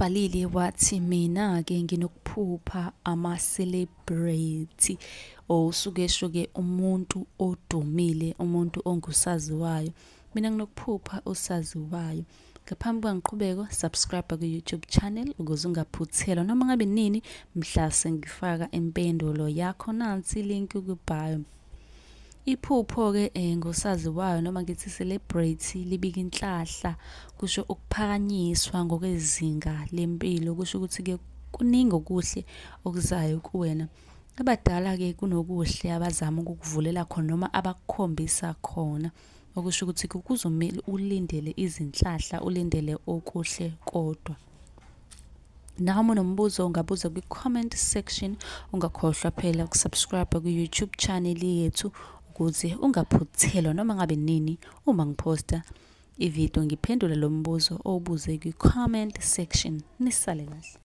ubhalile wathi mina-ke nginokuphupha ama-celebrity osuke esho-ke umuntu odumile, umuntu ongusaziwayo. Mina nginokuphupha usaziwayo. Ngaphambi kwangiqhubeko, subscribe ku-YouTube channel ukuze ungaphuthelwa noma ngabe nini mhla sengifaka impendulo yakho. Nansi ilink ku-bio. Iphupho-ke ngosaziwayo noma ngithi celebrity libika inhlahla, kusho ukuphakanyiswa ngokwezinga lempilo, kusho ukuthi-ke kuningi okuhle okuzayo kuwena. Abadala-ke kunokuhle abazama ukukuvulela khona noma abakukhombisa khona, okusho ukuthi kuzomele ulindele izinhlahla, ulindele okuhle kodwa. Noma unombuzo ungabuza kwi-comment section, ungakhohlwa phela ukusubscribe ku-YouTube channel yethu ukuze ungaphuthelwa noma ngabe nini uma ngiphosta ivideo ngiphendula lo mbuzo owubuze kwi-comment section. Nisale kahle.